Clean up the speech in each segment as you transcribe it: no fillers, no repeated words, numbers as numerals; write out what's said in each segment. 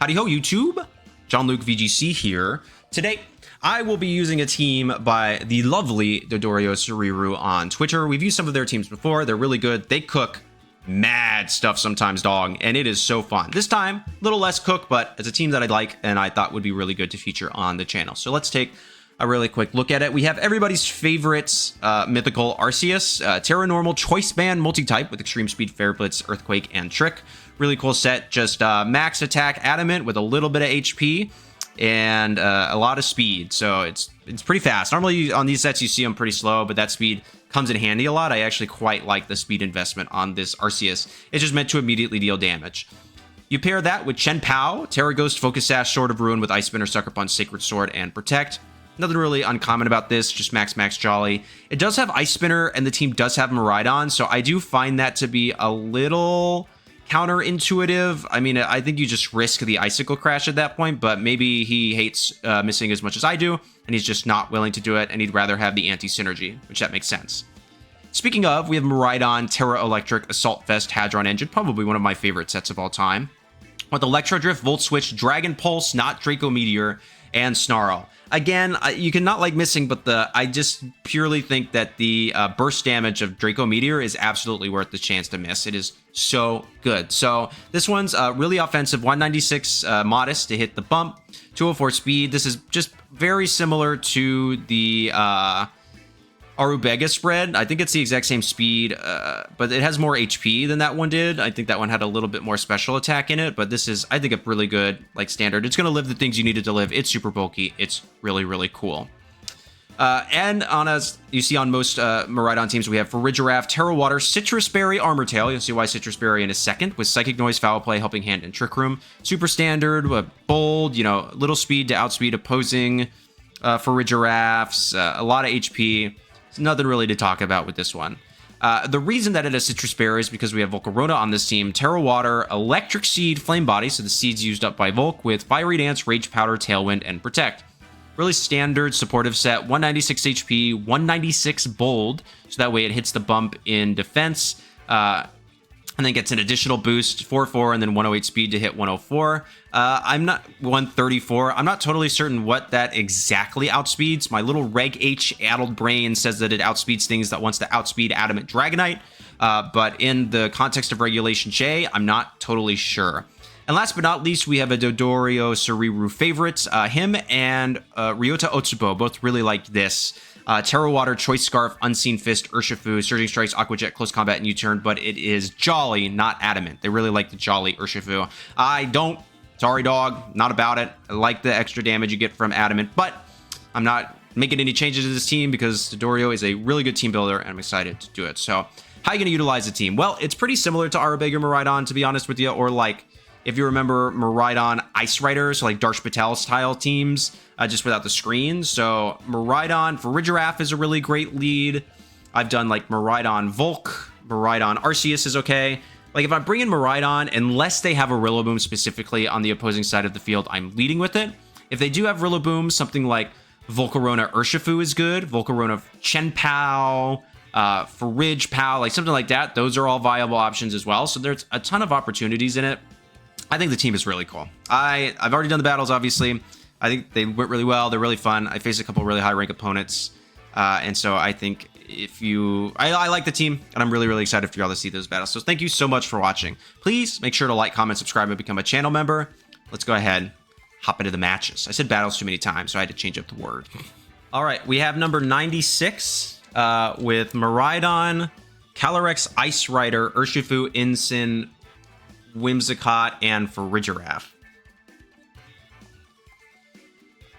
Howdy ho, YouTube! Jon-Luke VGC here. Today, I will be using a team by the lovely Dodorio Suriru on Twitter. We've used some of their teams before. They're really good. They cook mad stuff sometimes, dog, and it is so fun. This time, a little less cook, but it's a team that I'd like and I thought would be really good to feature on the channel. So let's take a really quick look at it. We have everybody's favorite mythical Arceus, Terra Normal Choice Band multi-type with Extreme Speed, Fair Blitz, Earthquake, and Trick. Really cool set. Just max attack adamant with a little bit of HP and a lot of speed. So it's pretty fast. Normally on these sets you see them pretty slow, but that speed comes in handy a lot. I actually quite like the speed investment on this Arceus. It's just meant to immediately deal damage. You pair that with Chien-Pao, Terra Ghost, Focus Sash, Sword of Ruin with Ice Spinner, Sucker Punch, Sacred Sword, and Protect. Nothing really uncommon about this, just max jolly. It does have Ice Spinner, and the team does have Miraidon, so I do find that to be a little counterintuitive. I mean, I think you just risk the Icicle Crash at that point, but maybe he hates missing as much as I do, and he's just not willing to do it, and he'd rather have the anti-synergy, which that makes sense. Speaking of, we have Miraidon, Terra Electric, Assault Vest, Hadron Engine, probably one of my favorite sets of all time. With Electro Drift, Volt Switch, Dragon Pulse, not Draco Meteor, and Snarl. Again, you cannot like missing, but I just purely think that the burst damage of Draco Meteor is absolutely worth the chance to miss. It is so good. So this one's really offensive, 196 modest to hit the bump, 204 speed. This is just very similar to the Arubega spread. I think it's the exact same speed, but it has more HP than that one did. I think that one had a little bit more special attack in it, but this is, I think, a really good, like, standard. It's going to live the things you need it to live. It's super bulky. It's really, really cool. And on us, you see on most Miraidon teams, we have Farigiraf, Terra Water, Sitrus Berry, Armor Tail. You'll see why Sitrus Berry in a second, with Psychic Noise, Foul Play, Helping Hand, and Trick Room. Super standard, bold, little speed to outspeed opposing Farigirafs, a lot of HP. Nothing really to talk about with this one. The reason that it has Sitrus Berry is because we have Volcarona on this team, Terra Water, Electric Seed, Flame Body, so the seeds used up by Volk, with Fiery Dance, Rage Powder, Tailwind, and Protect. Really standard supportive set, 196 HP, 196 bold, so that way it hits the bump in defense, and then gets an additional boost, 4/4, and then 108 speed to hit 104. I'm not 134. I'm not totally certain what that exactly outspeeds. My little Reg H addled brain says that it outspeeds things that wants to outspeed Adamant Dragonite, but in the context of Regulation J, I'm not totally sure. And last but not least, we have a Dodorio Suriru favorite. Him and Ryota Otsubo both really liked this. Terra Water, Choice Scarf, Unseen Fist, Urshifu, Surging Strikes, Aqua Jet, Close Combat, and U-Turn, but it is Jolly, not Adamant. They really like the Jolly Urshifu. I don't. Sorry, dog. Not about it. I like the extra damage you get from Adamant, but I'm not making any changes to this team because Dodorio is a really good team builder, and I'm excited to do it. So, how are you going to utilize the team? Well, it's pretty similar to Arubega Miraidon, to be honest with you, or like, if you remember Miraidon Ice Rider, so like Darsh Patel style teams, just without the screen. So Miraidon Farigiraf is a really great lead. I've done like Miraidon Volk, Miraidon Arceus is okay. Like if I bring in Miraidon, unless they have a Rillaboom specifically on the opposing side of the field, I'm leading with it. If they do have Rillaboom, something like Volcarona Urshifu is good. Volcarona Chien-Pao, Farigiraf, like something like that. Those are all viable options as well. So there's a ton of opportunities in it. I think the team is really cool. I've already done the battles, obviously. I think they went really well. They're really fun. I faced a couple really high rank opponents. And so I think I like the team, and I'm really, really excited for y'all to see those battles. So thank you so much for watching. Please make sure to like, comment, subscribe, and become a channel member. Let's go ahead, hop into the matches. I said battles too many times, so I had to change up the word. All right, we have number 96 with Miraidon, Calyrex Ice Rider, Urshifu, Incin, Whimsicott, and Farigiraf.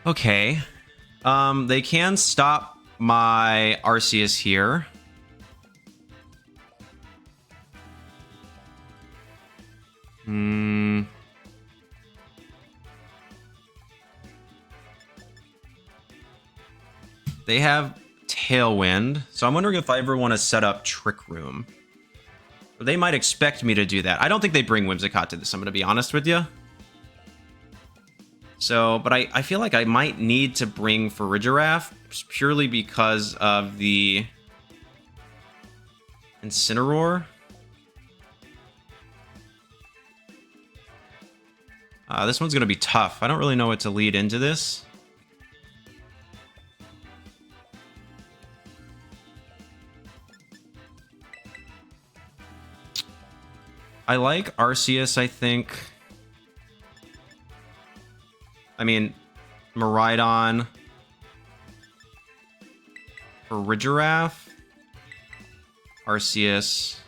Okay. They can stop my Arceus here. They have Tailwind, so I'm wondering if I ever want to set up Trick Room. They might expect me to do that. I don't think they bring Whimsicott to this, I'm going to be honest with you. So, but I feel like I might need to bring Farigiraf purely because of the Incineroar. This one's going to be tough. I don't really know what to lead into this. I like Arceus, I think. I mean, Miraidon. Farigiraf. Arceus.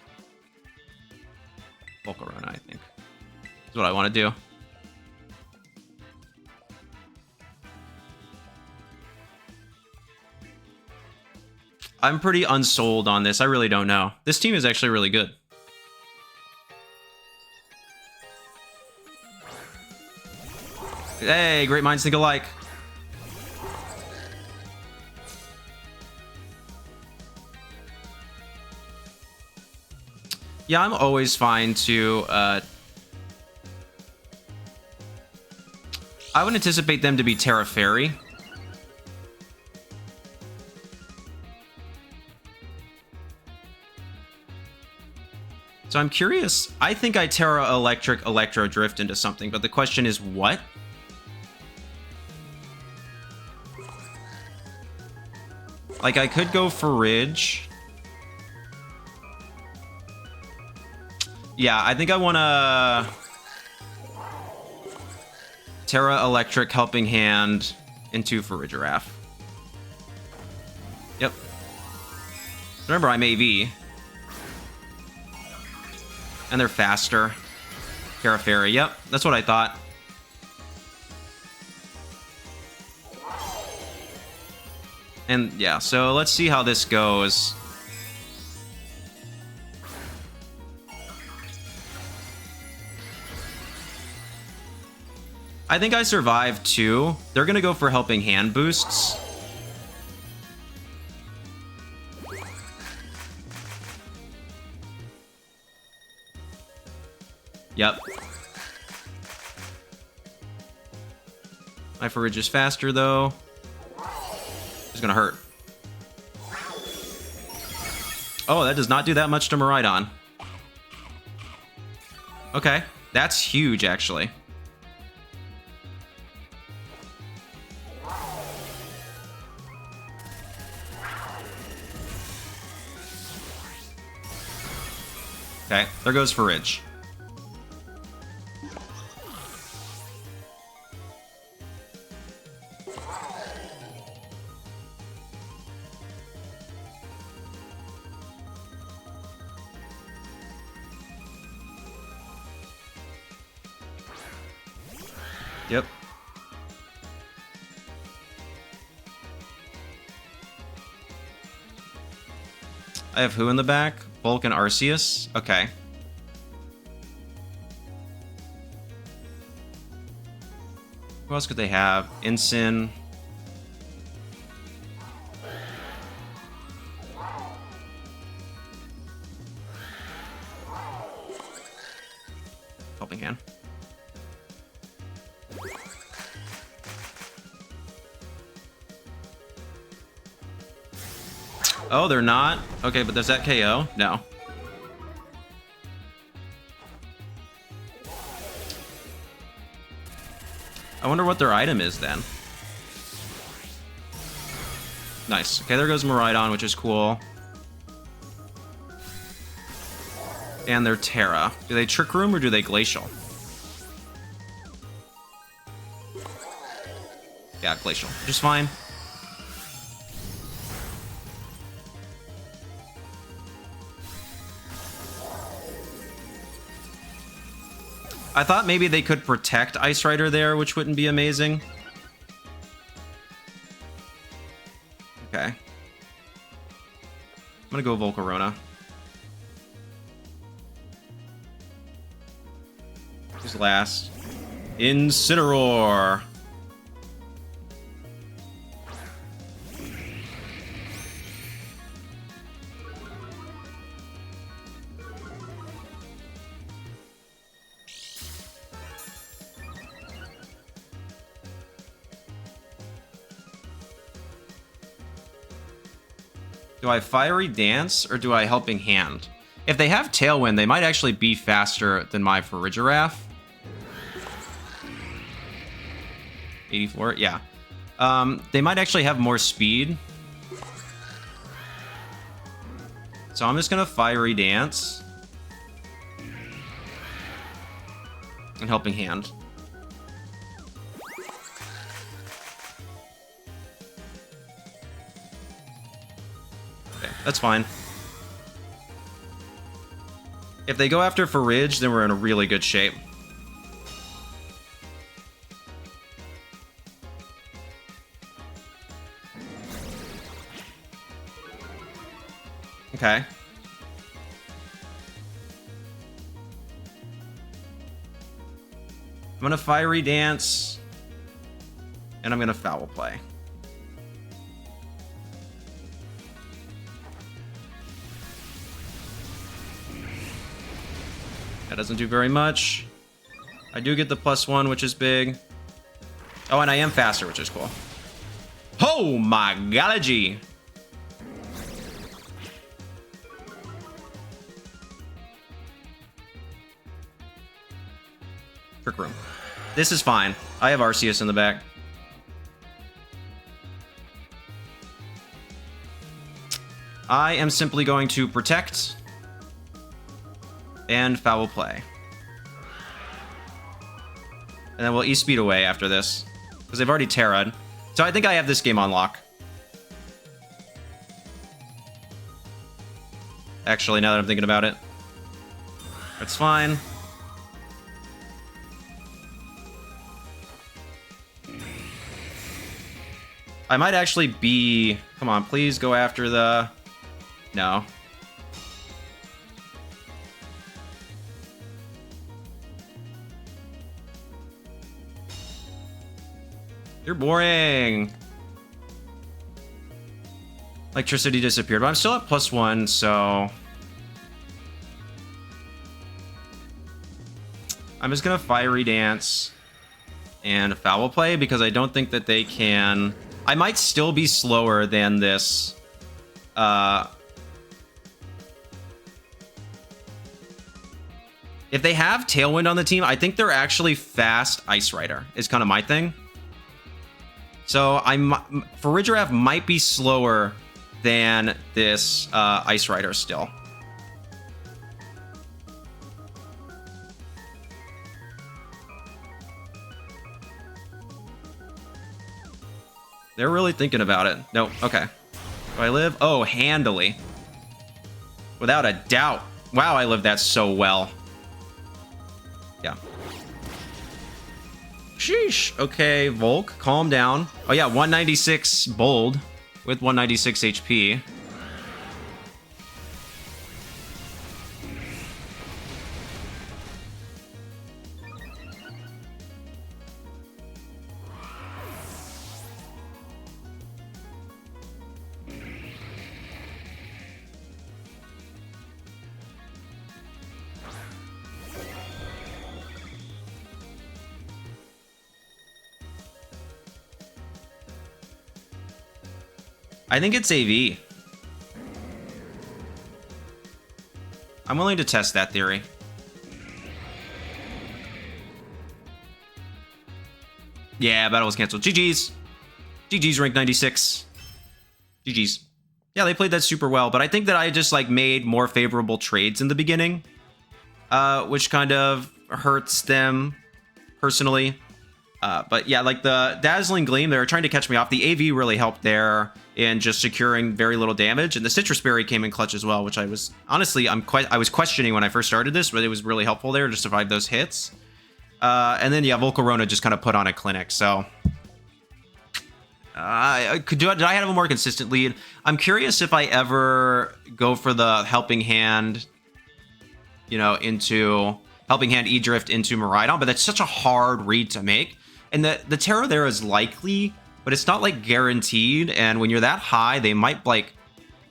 Volcarona, I think. That's what I want to do. I'm pretty unsold on this. I really don't know. This team is actually really good. Hey, great minds think alike. Yeah, I'm always fine to... I would anticipate them to be Terra Fairy. So I'm curious. I think I Terra Electric Electro Drift into something, but the question is what? Like, I could go for Ridge. Yeah, I think I want to... Terra Electric Helping Hand into Farigiraf. Yep. Remember, I'm AV. And they're faster. Terra Fairy, yep, that's what I thought. And yeah, so let's see how this goes. I think I survived too. They're gonna go for helping hand boosts. Yep. My Farige is faster though. It's gonna hurt. Oh, that does not do that much to Miraidon. Okay, that's huge actually. Okay, there goes Farige. Yep. I have who in the back? Bulk and Arceus? Okay. Who else could they have? Ensign. Helping hand. Oh, they're not? Okay, but does that KO? No. I wonder what their item is then. Nice. Okay, there goes Miraidon, which is cool. And they're Terra. Do they Trick Room or do they Glacial? Yeah, Glacial. Which is fine. I thought maybe they could protect Ice Rider there, which wouldn't be amazing. Okay. I'm gonna go Volcarona. Who's last? Incineroar. Do I Fiery Dance or do I Helping Hand? If they have Tailwind, they might actually be faster than my Farigiraf. 84, yeah. They might actually have more speed. So I'm just gonna Fiery Dance. And Helping Hand. Okay, that's fine. If they go after Farige, then we're in a really good shape. Okay. I'm gonna Fiery Dance, and I'm gonna Foul Play. That doesn't do very much. I do get the +1, which is big. Oh, and I am faster, which is cool. Oh my golly! Trick Room. This is fine. I have Arceus in the back. I am simply going to Protect and Foul Play. And then we'll E-Speed away after this, because they've already Terra'd. So I think I have this game on lock. Actually, now that I'm thinking about it. That's fine. I might actually be... Come on, please go after the... No. You're boring. Electricity disappeared, but I'm still at +1, so... I'm just gonna Fiery Dance and Foul Play because I don't think that they can... I might still be slower than this. If they have Tailwind on the team, I think they're actually fast Ice Rider, is kind of my thing. So Farigiraf might be slower than this Ice Rider still. They're really thinking about it. No, okay. Do I live? Oh, handily. Without a doubt. Wow, I lived that so well. Yeah. Sheesh. Okay, Volk, calm down. Oh yeah, 196 bold with 196 HP. I think it's AV. I'm willing to test that theory. Yeah, battle was canceled. GG's. GG's rank 96. GG's. Yeah, they played that super well, but I think that I just like made more favorable trades in the beginning, which kind of hurts them personally. But yeah, like the Dazzling Gleam, they were trying to catch me off. The AV really helped there in just securing very little damage, and the Sitrus Berry came in clutch as well, which I was honestly I was questioning when I first started this, but it was really helpful there to survive those hits. And then yeah, Volcarona just kind of put on a clinic. So did I have a more consistent lead? I'm curious if I ever go for the Helping Hand, you know, into Helping Hand E-Drift into Miraidon, but that's such a hard read to make. And the Terror there is likely, but it's not like guaranteed. And when you're that high, they might like,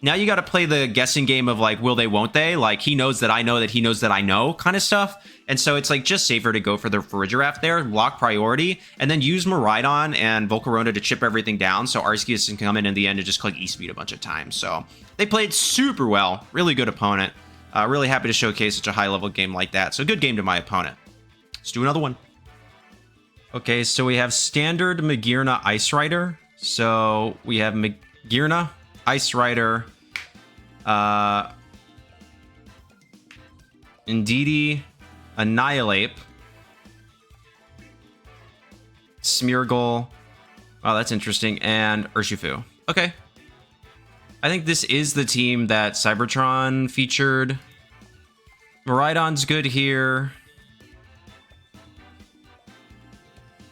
now you got to play the guessing game of like, will they, won't they? Like he knows that I know that he knows that I know kind of stuff. And so it's like just safer to go for the Farigiraf there, lock priority, and then use Miraidon and Volcarona to chip everything down. So Arceus can come in the end and just click E-Speed a bunch of times. So they played super well. Really good opponent. Really happy to showcase such a high level game like that. So good game to my opponent. Let's do another one. Okay, so we have standard Magearna Ice Rider. So we have Magearna, Ice Rider, Indeedee, Annihilate, Smeargle. Oh, that's interesting. And Urshifu. Okay. I think this is the team that Cybertron featured. Miraidon's good here.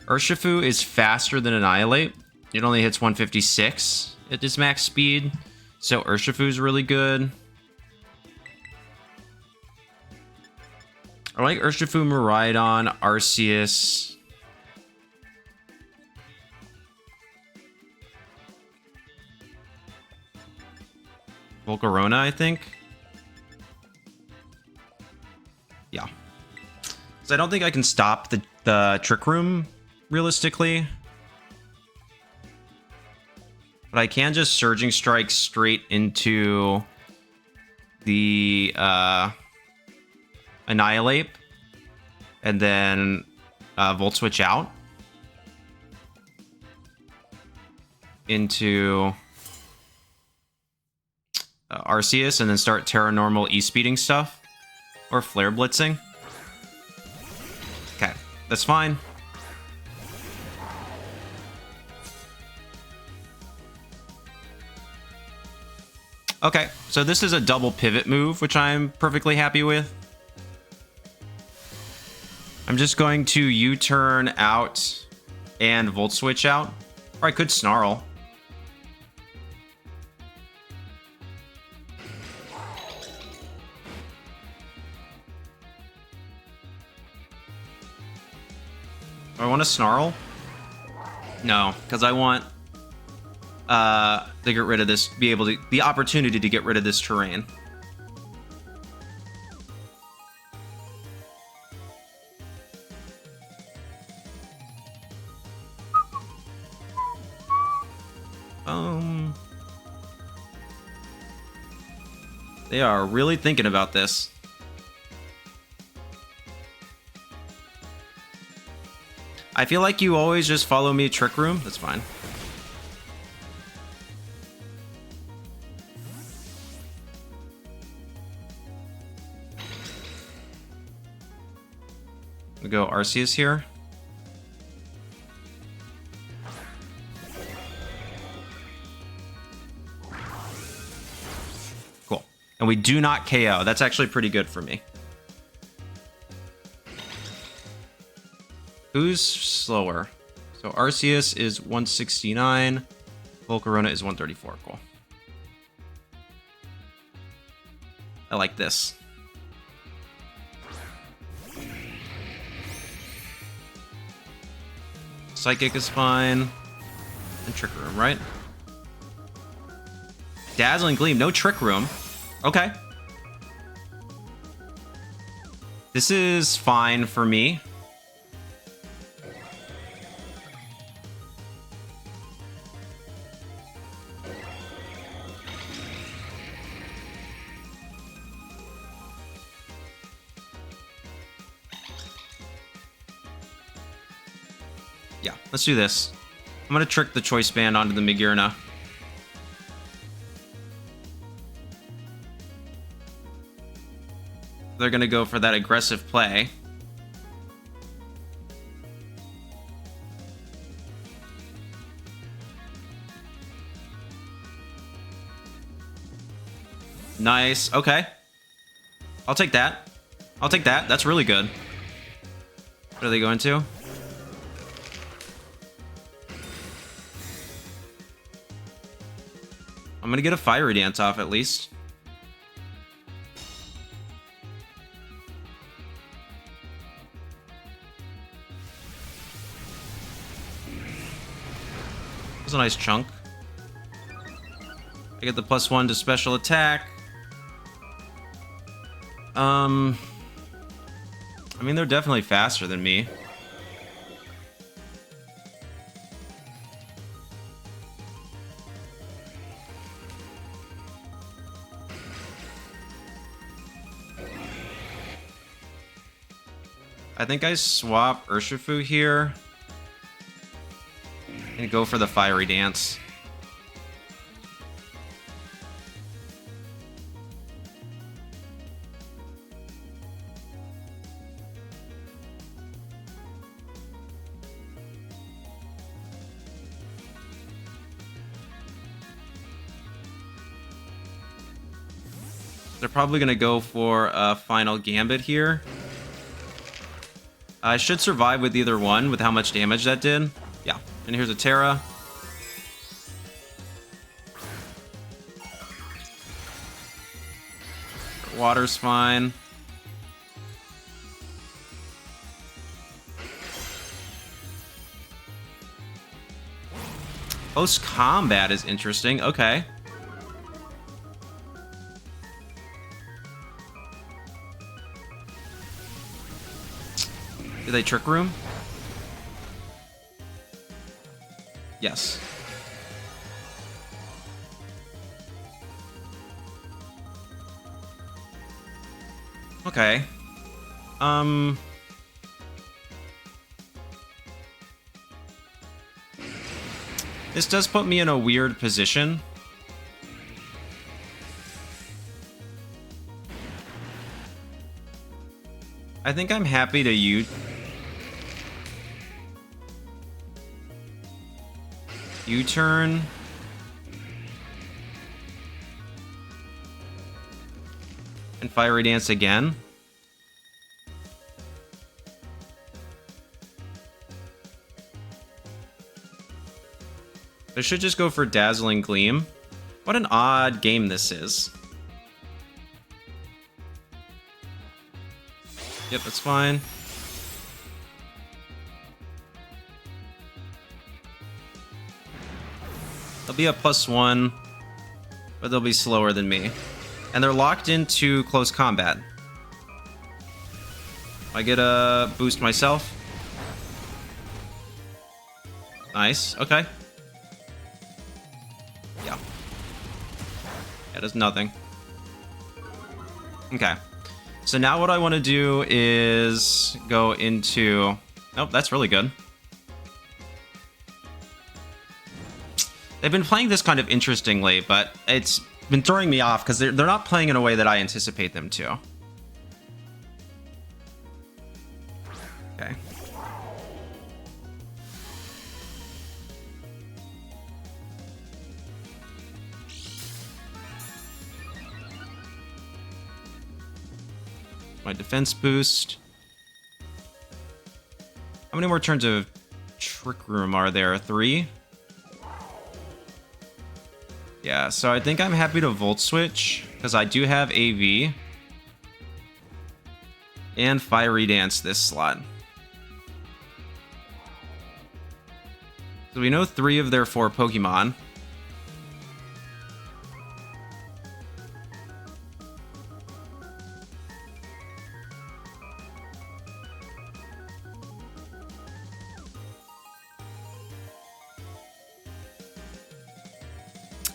Urshifu is faster than Annihilate. It only hits 156 at its max speed. So Urshifu's really good. I like Urshifu, Miraidon, Arceus. Volcarona, I think. Yeah. So I don't think I can stop the Trick Room realistically. But I can just Surging Strike straight into the Annihilate. And then Volt Switch out. Into Arceus and then start Terra Normal E-speeding stuff. Or Flare Blitzing. Okay, that's fine. Okay, so this is a double pivot move, which I'm perfectly happy with. I'm just going to U-turn out and Volt Switch out. Or I could Snarl. Do I want to Snarl? No, because I want to get rid of this, the opportunity to get rid of this terrain. They are really thinking about this. I feel like you always just follow me Trick Room. That's fine. We go Arceus here. Cool. And we do not KO. That's actually pretty good for me. Who's slower? So Arceus is 169. Volcarona is 134. Cool. I like this. Psychic is fine. And Trick Room, right? Dazzling Gleam, no Trick Room. Okay. This is fine for me. Yeah, let's do this. I'm going to trick the Choice Band onto the Magearna. They're going to go for that aggressive play. Nice. Okay. I'll take that. I'll take that. That's really good. What are they going to? I'm going to get a Fiery Dance off at least. That was a nice chunk. I get the +1 to special attack. I mean, they're definitely faster than me. I think I swap Urshifu here. And go for the Fiery Dance. They're probably going to go for a Final Gambit here. I should survive with either one with how much damage that did. Yeah. And here's a Terra. Water's fine. Close combat is interesting. Okay. Did they Trick Room? Yes. Okay. This does put me in a weird position. I think I'm happy to U-turn. And Fiery Dance again. I should just go for Dazzling Gleam. What an odd game this is. Yep, that's fine. They'll be a +1, but they'll be slower than me. And they're locked into close combat. I get a boost myself. Nice, okay. Yeah. That does nothing. Okay. So now what I want to do is go into... Oh, that's really good. They've been playing this kind of interestingly, but it's been throwing me off because they're not playing in a way that I anticipate them to. Okay. My defense boost. How many more turns of Trick Room are there? 3? Yeah, so I think I'm happy to Volt Switch, because I do have AV. And Fiery Dance this slot. So we know 3 of their 4 Pokemon.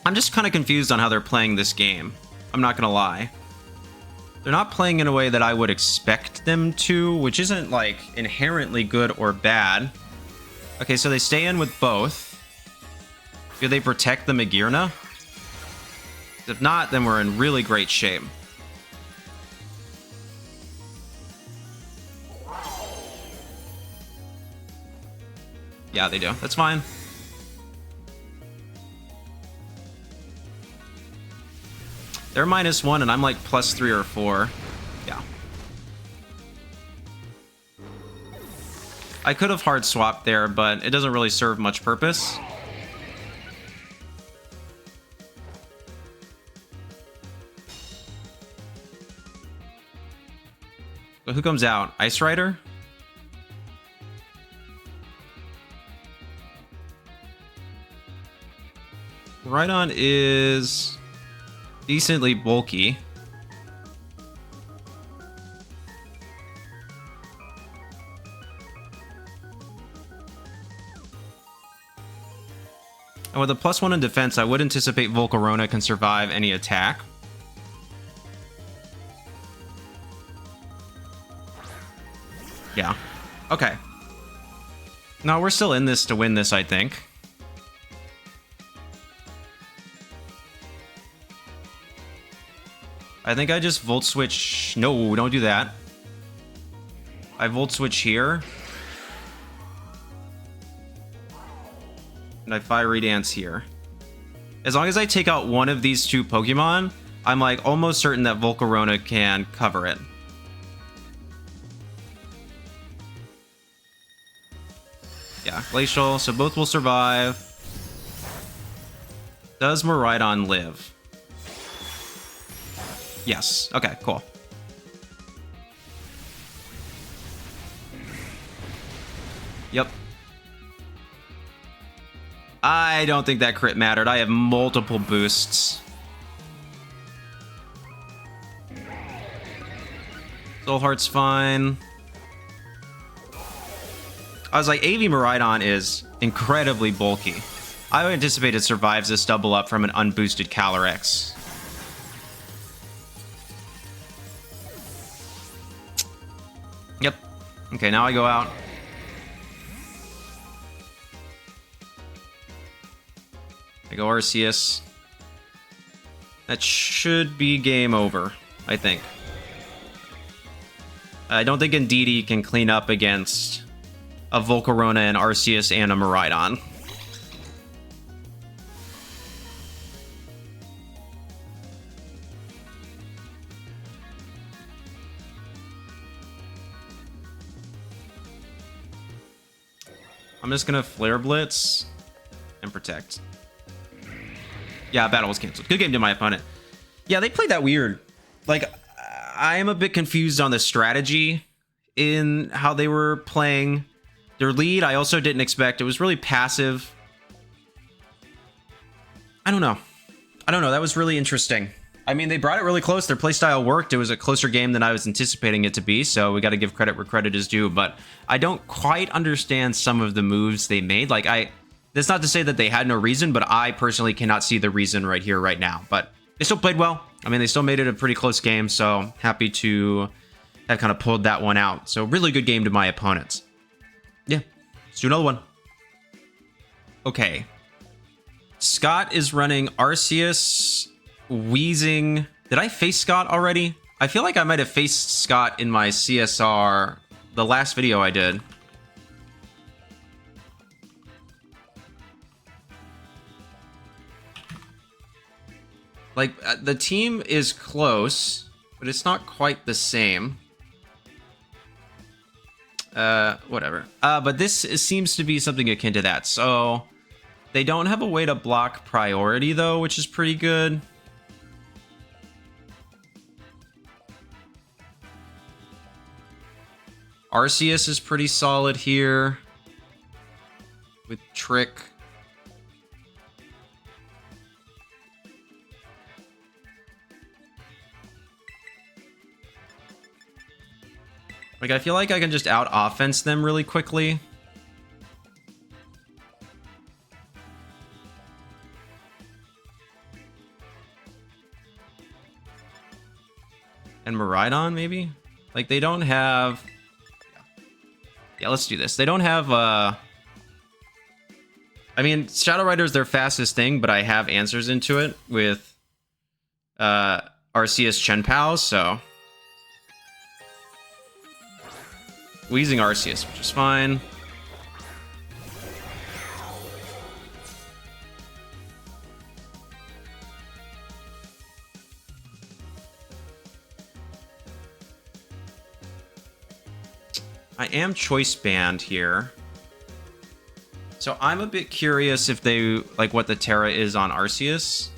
I'm just kind of confused on how they're playing this game. I'm not gonna lie. They're not playing in a way that I would expect them to, which isn't, like, inherently good or bad. Okay, so they stay in with both. Do they protect the Magearna? If not, then we're in really great shape. Yeah, they do. That's fine. They're -1 and I'm like +3 or 4. Yeah. I could have hard swapped there, but it doesn't really serve much purpose. But who comes out? Ice Rider? Koraidon is decently bulky. And with a +1 in defense, I would anticipate Volcarona can survive any attack. Yeah. Okay. No, we're still in this to win this, I think. I think I just Volt Switch. No, don't do that. I Volt Switch here. And I Fiery Dance here. As long as I take out one of these two Pokemon, I'm like almost certain that Volcarona can cover it. Yeah, Glacial, so both will survive. Does Miraidon live? Yes. Okay, cool. Yep. I don't think that crit mattered. I have multiple boosts. Soul Heart's fine. I was like, AV Miraidon is incredibly bulky. I would anticipate it survives this double up from an unboosted Calyrex. Yep. Okay, now I go out. I go Arceus. That should be game over, I think. I don't think Indeedee can clean up against a Volcarona and Arceus and a Miraidon. I'm just gonna Flare Blitz and Protect. Yeah, battle was canceled. Good game to my opponent. Yeah, they played that weird. Like, I am a bit confused on the strategy in how they were playing their lead. I also didn't expect. It was really passive. I don't know. That was really interesting. I mean, they brought it really close. Their playstyle worked. It was a closer game than I was anticipating it to be, so we got to give credit where credit is due. But I don't quite understand some of the moves they made. Like, that's not to say that they had no reason, but I personally cannot see the reason right here, right now. But they still played well. I mean, they still made it a pretty close game, so happy to have kind of pulled that one out. So really good game to my opponents. Yeah, let's do another one. Okay. Scott is running Arceus, Wheezing. Did I face Scott already? I feel like I might have faced Scott in my CSR, the last video I did. Like, the team is close, but it's not quite the same. Whatever. But this seems to be something akin to that. So, they don't have a way to block priority, though, which is pretty good. Arceus is pretty solid here with Trick. Like, I feel like I can just out-offense them really quickly. And Miraidon, maybe? Like, they don't have... Yeah, let's do this. They don't have, I mean, Shadow Rider is their fastest thing, but I have answers into it with, Arceus Chien-Pao, so... Wheezing Arceus, which is fine. I am Choice Band here. So I'm a bit curious if they, like, what the Terra is on Arceus.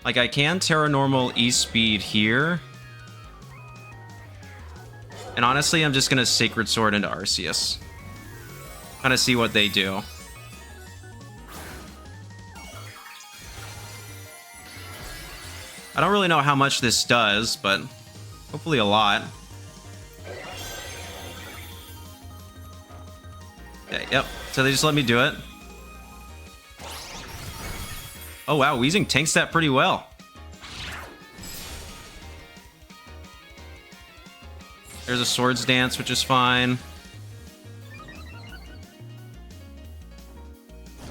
Like, I can Terra Normal E-Speed here. And honestly, I'm just going to Sacred Sword into Arceus. Kind of see what they do. I don't really know how much this does, but hopefully a lot. Okay, yep. So they just let me do it. Oh wow, Wheezing tanks that pretty well. There's a Swords Dance, which is fine.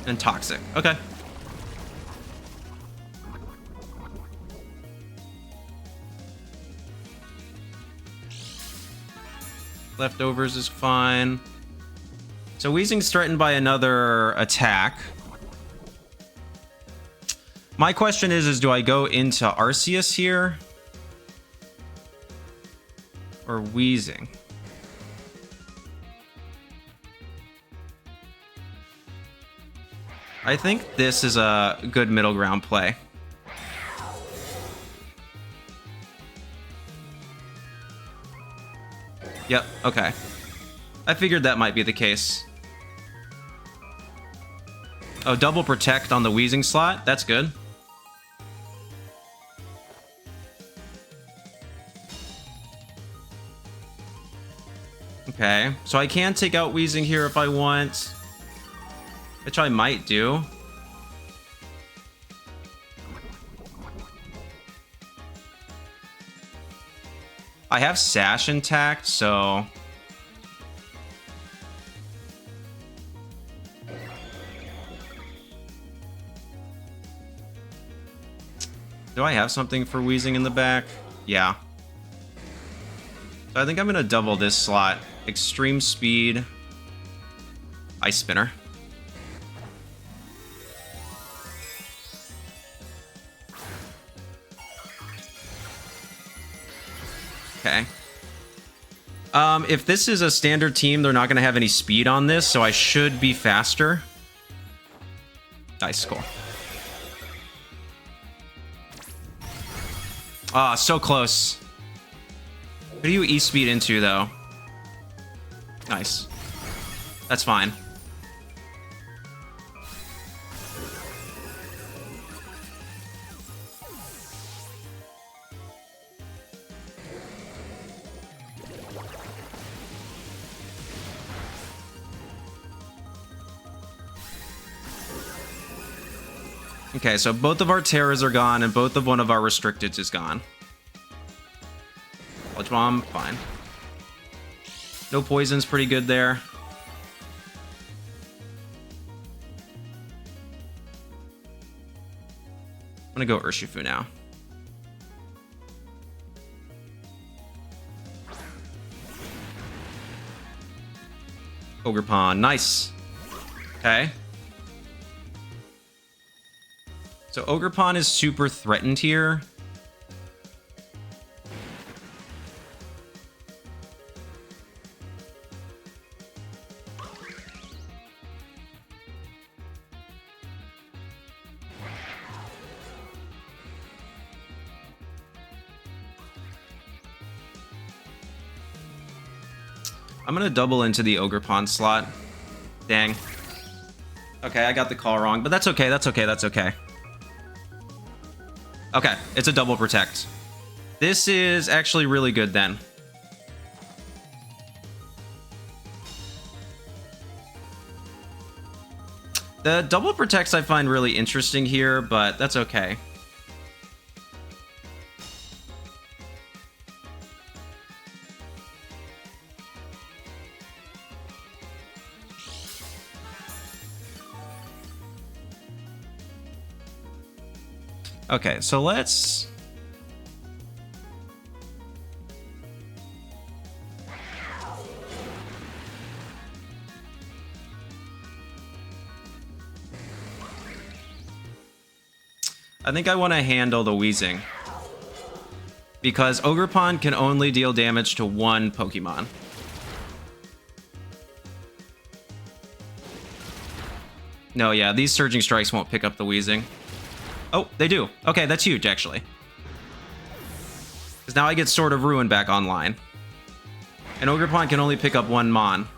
And Toxic. Okay. Leftovers is fine. So Weezing's threatened by another attack. My question is do I go into Arceus here? Or Weezing? I think this is a good middle ground play. Yep, okay. I figured that might be the case. Oh, double protect on the Weezing slot? That's good. Okay, so I can take out Weezing here if I want. Which I might do. I have Sash intact, so... Do I have something for Weezing in the back? Yeah. So I think I'm going to double this slot. Extreme Speed. Ice Spinner. Okay. If this is a standard team, they're not going to have any speed on this, so I should be faster. Nice, cool. Ah, so close. Who do you E-speed into, though? Nice. That's fine. Okay, so both of our Terras are gone, and both of one of our Restricteds is gone. College Bomb, fine. No poison's pretty good there. I'm gonna go Urshifu now. Ogerpon, nice. Okay. So Ogerpon is super threatened here. I'm gonna double into the Ogerpon slot. Dang. Okay, I got the call wrong, but that's okay, that's okay, that's okay. Okay, it's a double protect. This is actually really good then. The double protects I find really interesting here, but that's okay. Okay, so let's... I think I want to handle the Weezing. Because Ogerpon can only deal damage to one Pokemon. No, yeah, these Surging Strikes won't pick up the Weezing. Oh, they do. Okay, that's huge, actually. Because now I get Sword of Ruin back online. And Ogerpon can only pick up one Mon.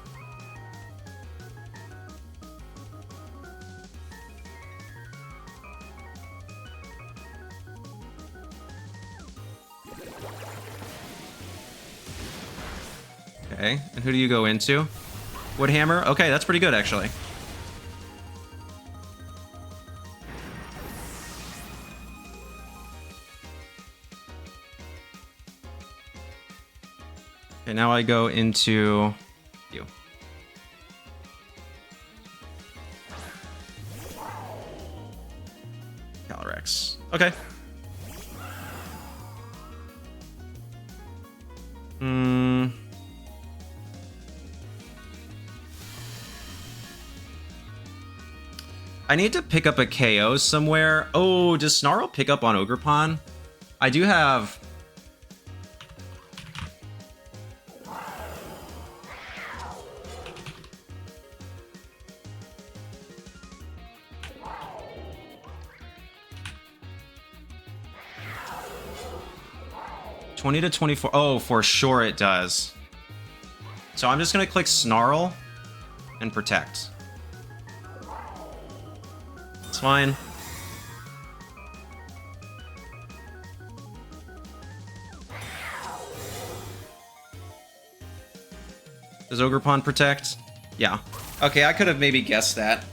Okay, and who do you go into? Woodhammer? Okay, that's pretty good, actually. Okay, now I go into you. Okay. I need to pick up a KO somewhere. Oh, does Snarl pick up on Ogerpon? I do have... $20 to $24. Oh, for sure it does. So I'm just going to click Snarl and Protect. It's fine. Does Ogerpon Protect? Yeah. Okay, I could have maybe guessed that.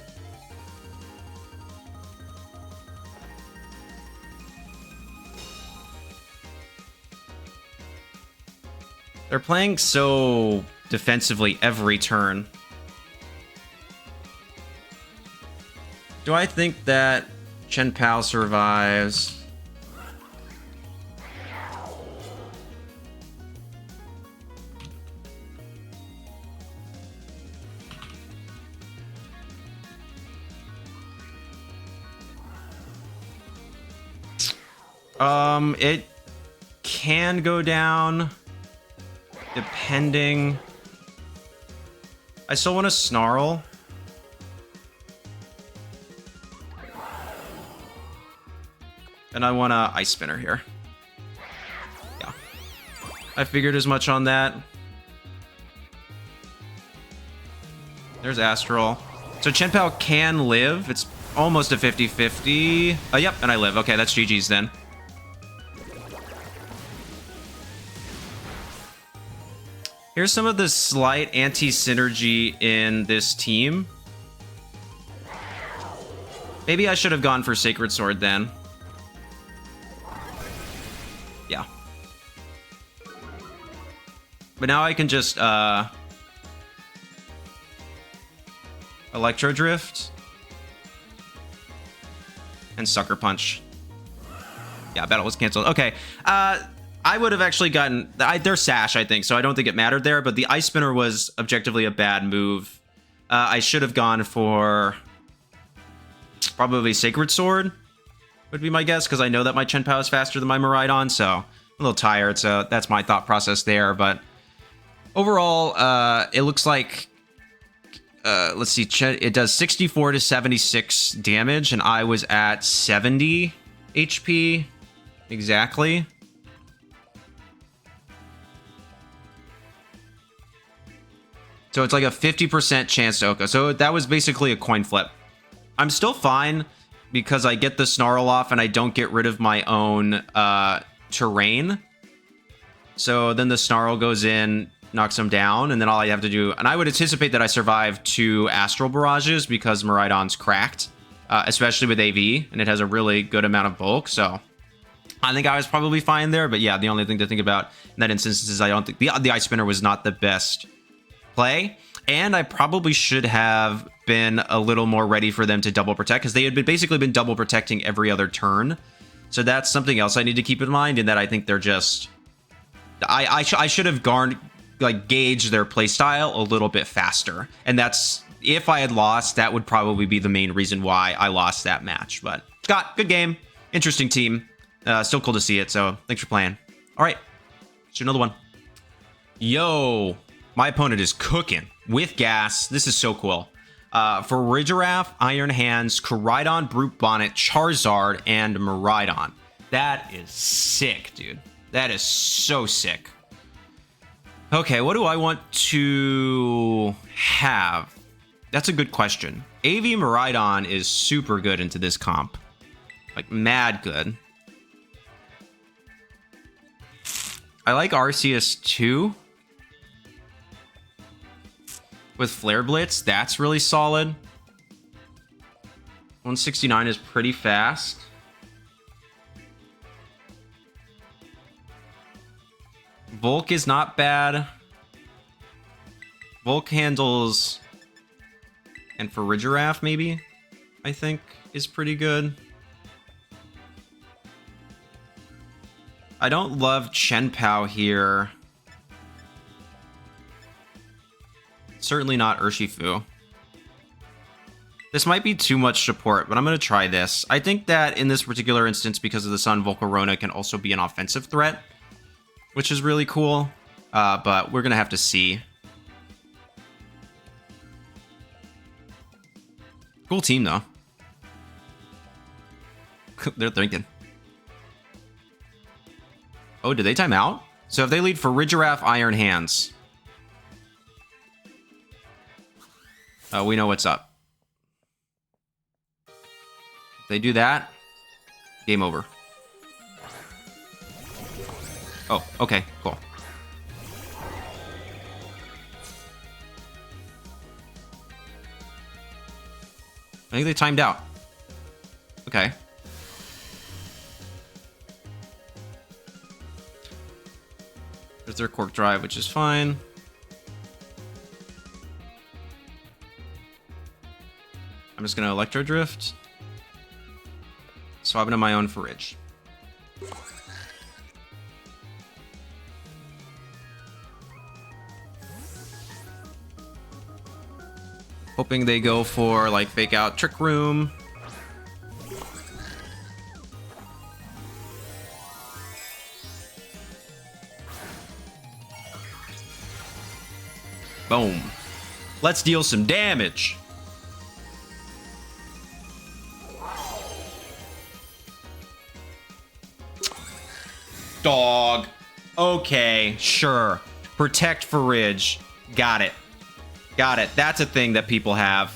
They're playing so defensively every turn. Do I think that Chien-Pao survives? It can go down. Depending. I still want to Snarl. And I want a Ice Spinner here. Yeah. I figured as much on that. There's Astral. So Chien-Pao can live. It's almost a 50-50. Yep, and I live. Okay, that's GG's then. Here's some of the slight anti-synergy in this team. Maybe I should have gone for Sacred Sword then. Yeah. But now I can just, Electro Drift. And Sucker Punch. Yeah, battle was canceled. Okay, I would have actually gotten... They're Sash, I think, so I don't think it mattered there, but the Ice Spinner was objectively a bad move. I should have gone for... probably Sacred Sword, would be my guess, because I know that my Chien-Pao is faster than my Miraidon, so I'm a little tired, so that's my thought process there, but... overall, it looks like... let's see, it does 64 to 76 damage, and I was at 70 HP, exactly. So it's like a 50% chance to Oko. So that was basically a coin flip. I'm still fine because I get the Snarl off and I don't get rid of my own terrain. So then the Snarl goes in, knocks him down, and then all I have to do... and I would anticipate that I survive 2 Astral Barrages because Miraidon's cracked, especially with AV, and it has a really good amount of bulk, so... I think I was probably fine there, but yeah, the only thing to think about in that instance is I don't think... the Ice Spinner was not the best play, and I probably should have been a little more ready for them to double protect, because they had basically been double protecting every other turn. So that's something else I need to keep in mind, in that I think they're just... I should have gauged their playstyle a little bit faster, and that's... if I had lost, that would probably be the main reason why I lost that match. But Scott, good game, interesting team, still cool to see it, so thanks for playing. All right, let's do another one. Yo, my opponent is cooking with gas. This is so cool. Farigiraf, Iron Hands, Koraidon, Brute Bonnet, Charizard, and Miraidon. That is sick, dude. That is so sick. Okay, what do I want to have? That's a good question. AV Miraidon is super good into this comp. Like, mad good. I like Arceus too. With Flare Blitz, that's really solid. 169 is pretty fast. Volk is not bad. Volk handles... and Farigiraf, maybe, I think, is pretty good. I don't love Chien-Pao here. Certainly not Urshifu. This might be too much support, but I'm going to try this. I think that in this particular instance, because of the Sun, Volcarona can also be an offensive threat, which is really cool, but we're going to have to see. Cool team, though. They're thinking. Oh, did they time out? So if they lead Farigiraf, Iron Hands, we know what's up. If they do that, game over. Oh, okay, cool. I think they timed out. Okay. There's their Cork Drive, which is fine. I'm just going to Electro Drift. Swapping to my own for Ridge. Hoping they go for, like, Fake Out Trick Room. Boom. Let's deal some damage. Dog. Okay, sure. Protect for Ridge. Got it. Got it. That's a thing that people have.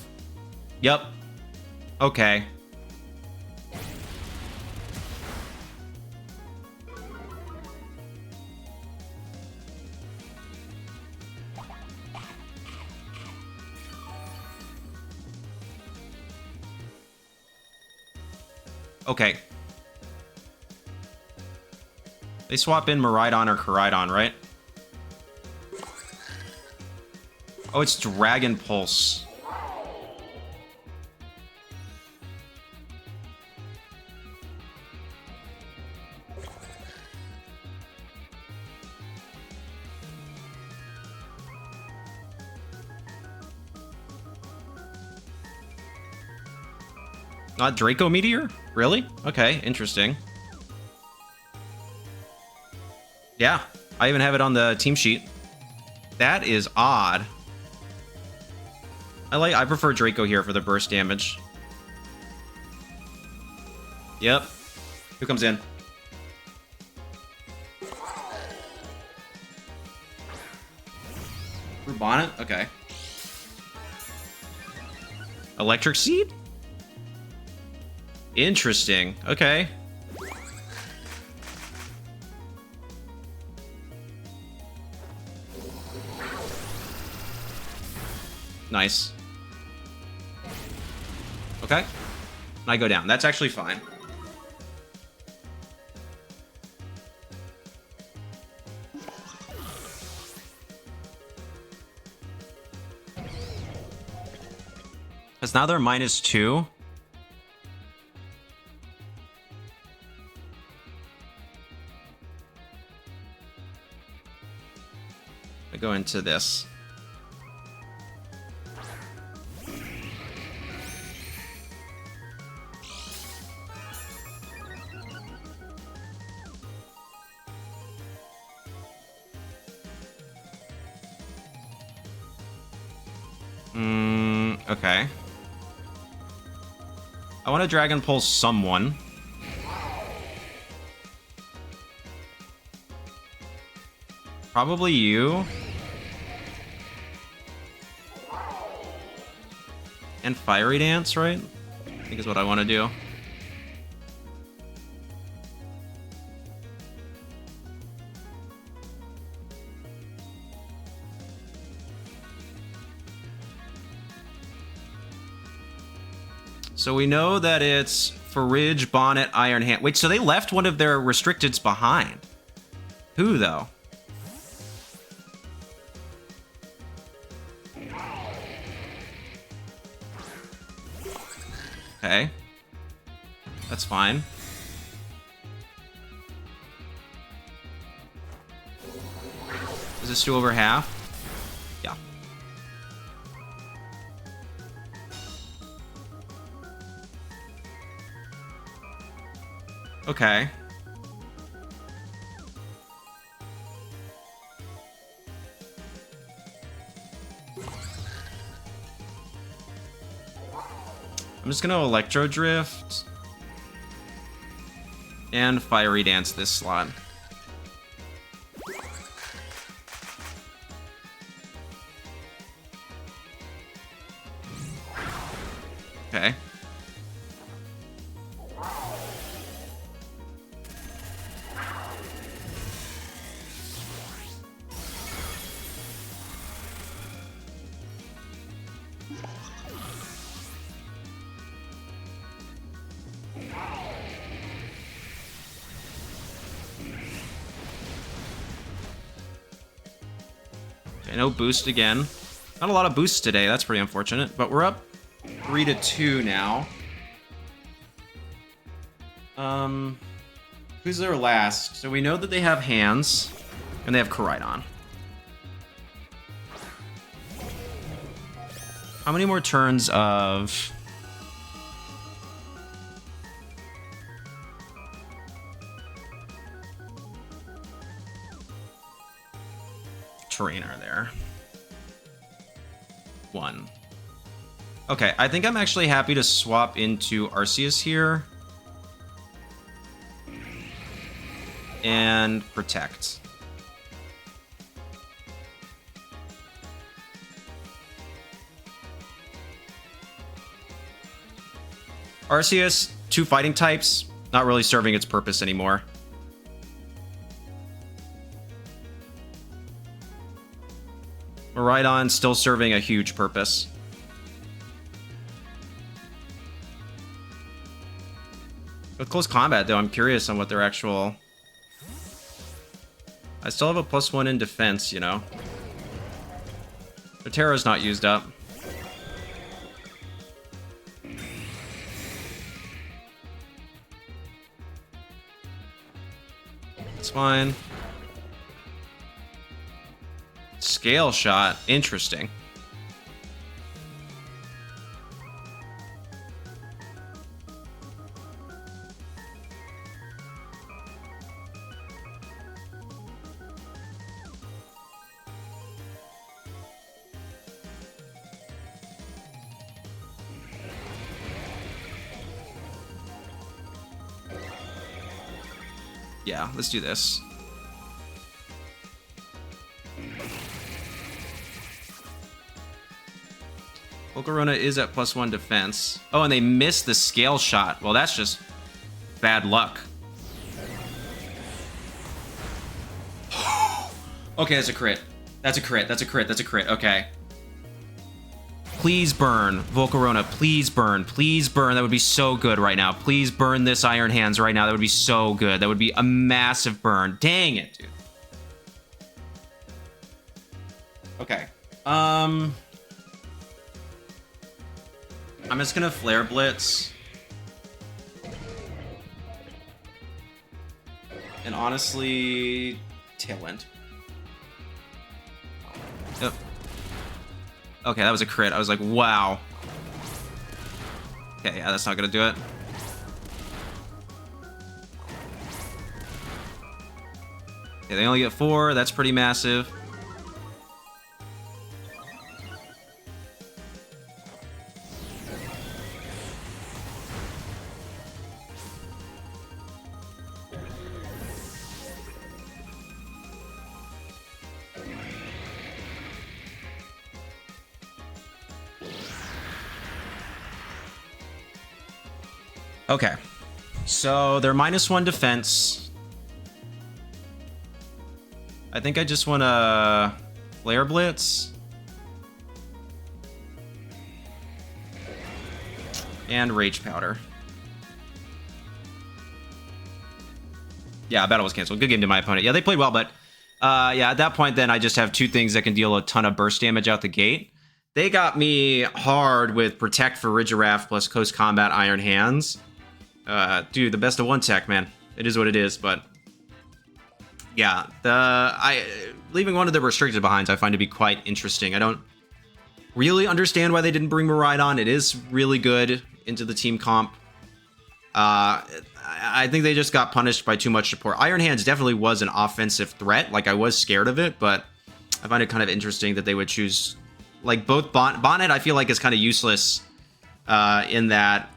Yep. Okay. Okay. They swap in Miraidon or Koraidon, right? Oh, it's Dragon Pulse. Not Draco Meteor? Really? Okay, interesting. Yeah, I even have it on the team sheet. That is odd. I prefer Draco here for the burst damage. Yep. Who comes in? Bonnet? Okay. Electric Seed? Interesting. Okay. Nice. Okay. And I go down. That's actually fine. Because now they're -2. I go into this. Okay. I want to Dragon Pulse someone. Probably you. And Fiery Dance, right? I think is what I want to do. So we know that it's Farige, Bonnet, Iron Hand. Wait, so they left one of their restricteds behind. Who, though? Okay. That's fine. Is this still over half? Yeah. Okay. I'm just gonna Electro Drift and Fiery Dance this slot. Okay. Okay, no boost again. Not a lot of boosts today. That's pretty unfortunate. But we're up 3-2 now. Who's their last? So we know that they have hands, and they have Koraidon. How many more turns of... terrain are there? 1. Okay, I think I'm actually happy to swap into Arceus here. And protect. Arceus, 2 fighting types, not really serving its purpose anymore. Miraidon still serving a huge purpose. With close combat, though, I'm curious on what their actual... I still have a +1 in defense, you know. The Terra's not used up. It's fine. Scale shot. Interesting. Yeah, let's do this. Volcarona is at +1 defense. Oh, and they missed the scale shot. Well, that's just bad luck. Okay, that's a crit. That's a crit. That's a crit. That's a crit. Okay. Please burn, Volcarona. Please burn. Please burn. That would be so good right now. Please burn this Iron Hands right now. That would be so good. That would be a massive burn. Dang it, dude. Okay. I'm just gonna Flare Blitz. And honestly, Tailwind. Yep. Okay, that was a crit. I was like, wow. Okay, yeah, that's not gonna do it. Okay, they only get 4. That's pretty massive. Okay, so they're -1 defense. I think I just want to Flare Blitz. And Rage Powder. Yeah, battle was canceled. Good game to my opponent. Yeah, they played well, but yeah, at that point then I just have 2 things that can deal a ton of burst damage out the gate. They got me hard with Protect Farigiraf plus Close Combat Iron Hands. Dude, the best of 1 tech, man. It is what it is, but Yeah, leaving one of the restricted behinds I find to be quite interesting. I don't really understand why they didn't bring Miraidon. It is really good into the team comp. I think they just got punished by too much support. Iron Hands definitely was an offensive threat. Like, I was scared of it, but I find it kind of interesting that they would choose, like, both Bonnet. I feel like is kind of useless in that,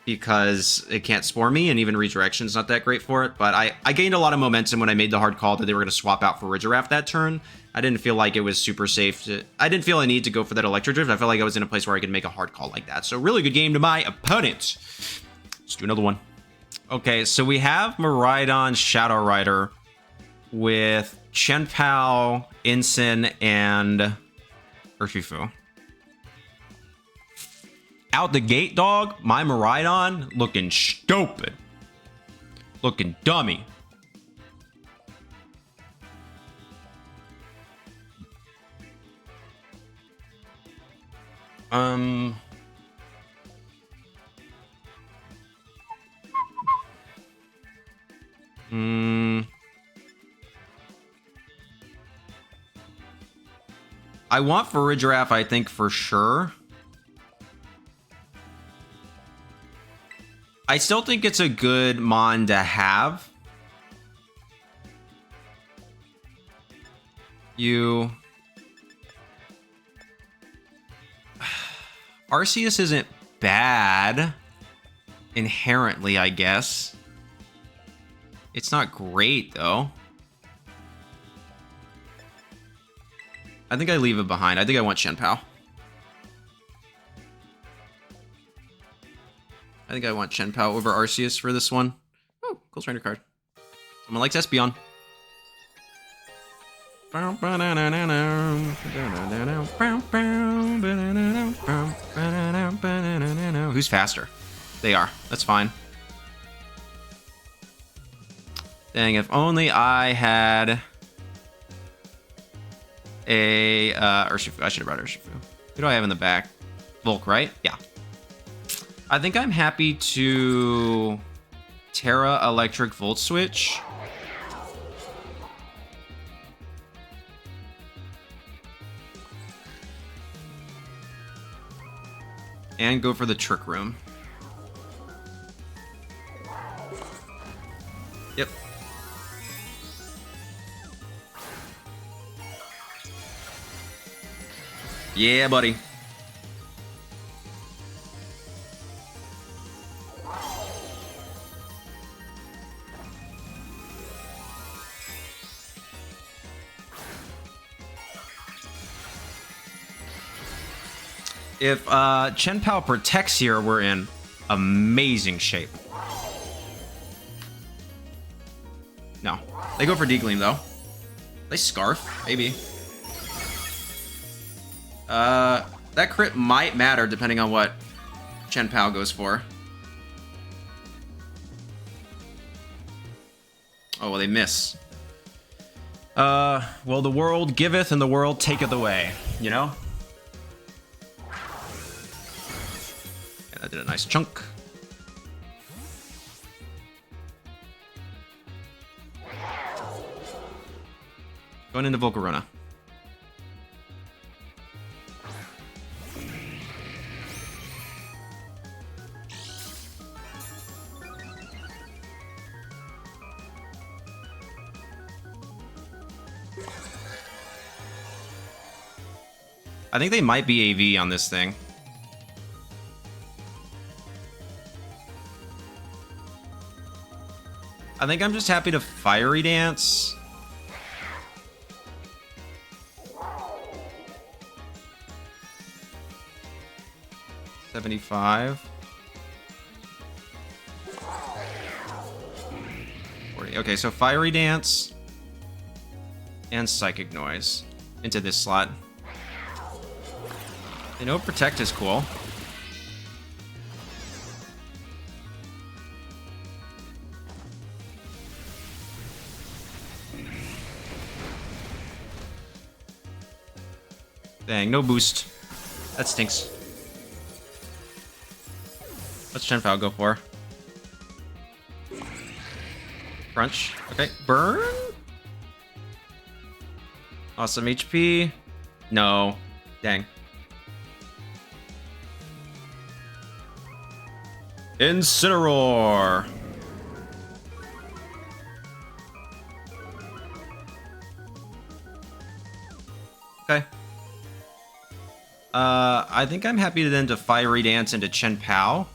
because it can't Spore me, and even Redirection's not that great for it. But I gained a lot of momentum when I made the hard call that they were going to swap out Farigiraf that turn. I didn't feel like it was super safe. I didn't feel a need to go for that Electro Drift. I felt like I was in a place where I could make a hard call like that. So really good game to my opponent. Let's do another one. Okay, so we have Miraidon Shadow Rider with Chien-Pao, Ensign, and Urshifu. Out the gate, dog, my Miraidon looking stupid. Looking dummy. I want Farigiraf, I think, for sure. I still think it's a good mon to have. Arceus isn't bad inherently, I guess. It's not great, though. I think I leave it behind. I think I want Chien-Pao. I think I want Chien-Pao over Arceus for this one. Oh, cool surrender card. Someone likes Espeon. Who's faster? They are. That's fine. Dang, if only I had a Urshifu. I should have brought Urshifu. Who do I have in the back? Volk, right? Yeah. I think I'm happy to Terra Electric Volt Switch. And go for the Trick Room. Yep. Yeah, buddy. If Chien-Pao protects here, we're in amazing shape. No. They go for D-Gleam, though. They Scarf, maybe. That crit might matter depending on what Chien-Pao goes for. Oh, well, they miss. Well, the world giveth and the world taketh away, you know? Yeah, that did a nice chunk. Going into Volcarona. I think they might be AV on this thing. I think I'm just happy to Fiery Dance. $75. 40. Okay, so Fiery Dance and Psychic Noise into this slot. They know Protect is cool. Dang, no boost. That stinks. What's Chien-Pao go for? Crunch. Okay, burn? Awesome HP. No. Dang. Incineroar. Okay. I think I'm happy to then to Fiery Dance into Chien-Pao.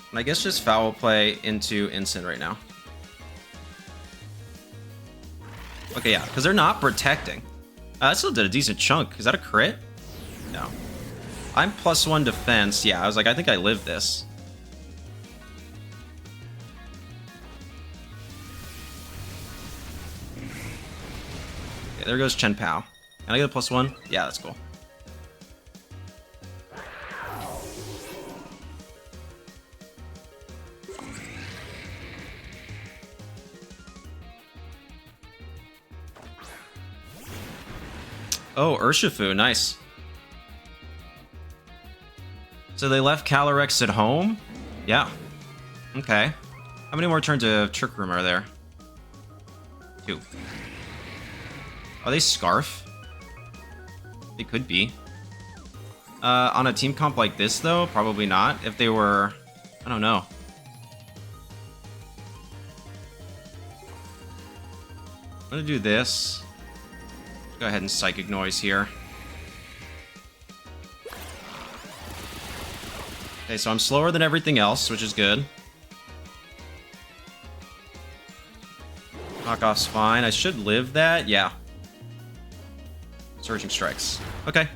And I guess just Foul Play into Incin right now. Okay, yeah, because they're not protecting. I still did a decent chunk. Is that a crit? No. I'm +1 defense. Yeah, I was like, I think I live this. Okay, there goes Chien-Pao. Can I get a +1? Yeah, that's cool. Oh, Urshifu, nice. So they left Calyrex at home? Yeah. Okay. How many more turns of Trick Room are there? 2. Are they Scarf? They could be. On a team comp like this, though, probably not. If they were... I don't know. I'm gonna do this. Go ahead and Psychic Noise here. Okay, so I'm slower than everything else, which is good. Knockoff's fine. I should live that. Yeah. Surging Strikes. Okay.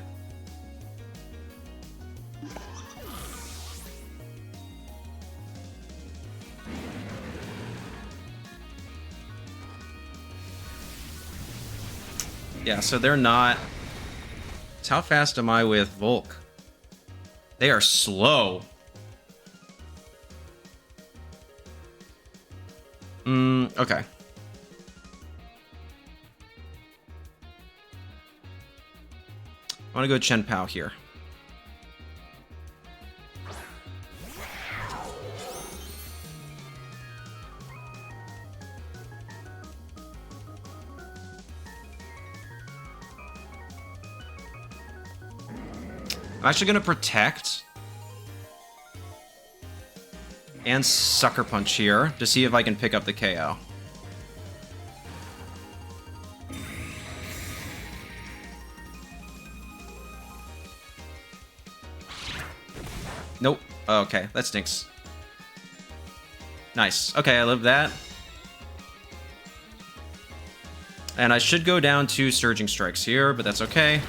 Yeah, so they're not... So how fast am I with Volk? They are slow. Okay. I want to go Chien-Pao here. I'm actually going to Protect and Sucker Punch here to see if I can pick up the KO. Nope. Oh, okay, that stinks. Nice. Okay, I live that. And I should go down to Surging Strikes here, but that's okay.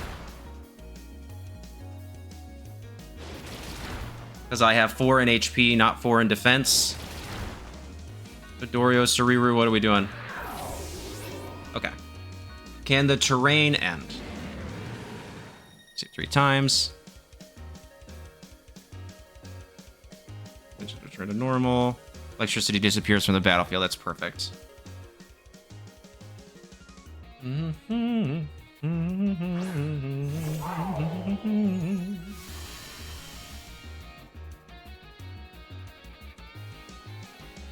Because I have 4 in HP, not 4 in defense. Dodorio, Suriru, what are we doing? Okay. Can the terrain end? See 3 times. Return to normal. Electricity disappears from the battlefield. That's perfect.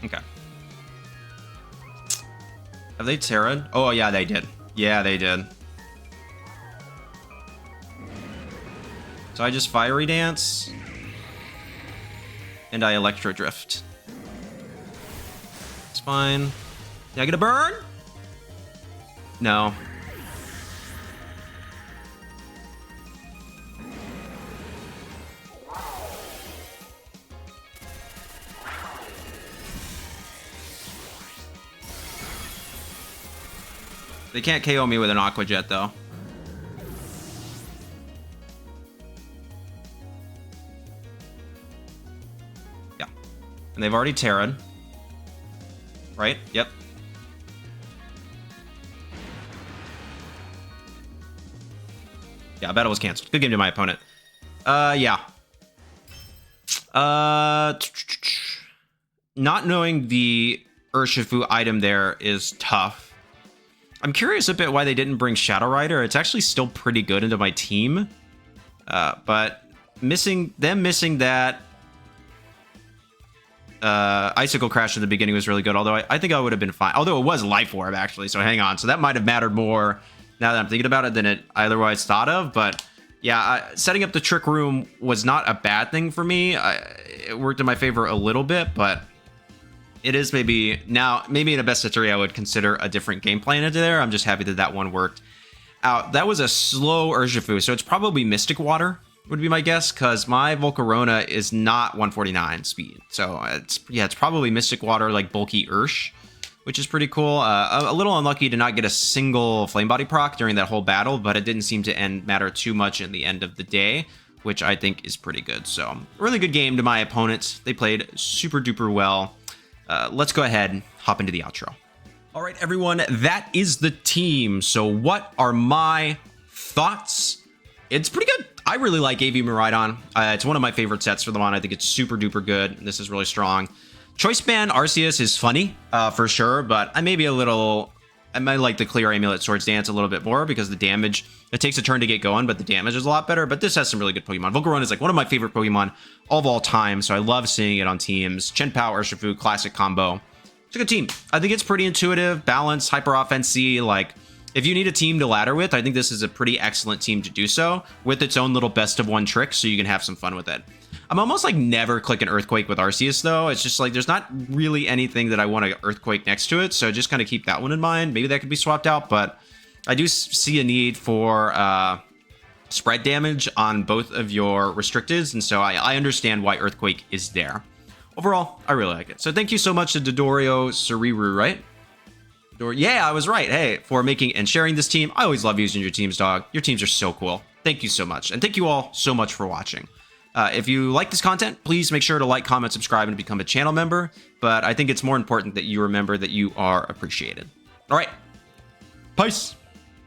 Okay. Have they Terra'd? Oh, yeah, they did. Yeah, they did. So I just Fiery Dance. And I Electro Drift. It's fine. Did I get a burn? No. They can't KO me with an Aqua Jet, though. Yeah. And they've already Terra'd. Right? Yep. Yeah, battle was canceled. Good game to my opponent. Yeah. Not knowing the Urshifu item there is tough. I'm curious a bit why they didn't bring Shadow Rider. It's actually still pretty good into my team. But missing that Icicle Crash in the beginning was really good, although I think I would have been fine. Although it was Life Orb, actually, so hang on. So that might have mattered more now that I'm thinking about it than it otherwise thought of. But yeah, setting up the Trick Room was not a bad thing for me. It worked in my favor a little bit, but it is maybe in a best of 3, I would consider a different game plan into there. I'm just happy that one worked out. That was a slow Urshifu, so it's probably Mystic Water would be my guess, because my Volcarona is not 149 speed. So it's probably Mystic Water, like bulky Ursh, which is pretty cool. A little unlucky to not get a single Flame Body proc during that whole battle, but it didn't seem to matter too much in the end of the day, which I think is pretty good. So really good game to my opponents. They played super duper well. Let's go ahead and hop into the outro. All right, everyone, that is the team. So what are my thoughts? It's pretty good. I really like AV Miraidon. It's one of my favorite sets for the one. I think it's super duper good. This is really strong. Choice Band Arceus is funny for sure, but I might like the Clear Amulet Swords Dance a little bit more because the damage, it takes a turn to get going, but the damage is a lot better. But this has some really good Pokemon. Volcarona is like one of my favorite Pokemon of all time, so I love seeing it on teams. Chien-Pao, Urshifu, classic combo. It's a good team. I think it's pretty intuitive, balanced, hyper offensive. Like, if you need a team to ladder with, I think this is a pretty excellent team to do so, with its own little best of one trick, so you can have some fun with it. I'm almost like never clicking Earthquake with Arceus, though. It's just like there's not really anything that I want to Earthquake next to it, so just kind of keep that one in mind. Maybe that could be swapped out, but I do see a need for spread damage on both of your restricteds, and so I understand why Earthquake is there. Overall, I really like it. So thank you so much to Dodorio Suriru, right? Yeah, I was right. Hey, for making and sharing this team. I always love using your teams, dog. Your teams are so cool. Thank you so much. And thank you all so much for watching. If you like this content, please make sure to like, comment, subscribe, and become a channel member. But I think it's more important that you remember that you are appreciated. All right. Peace.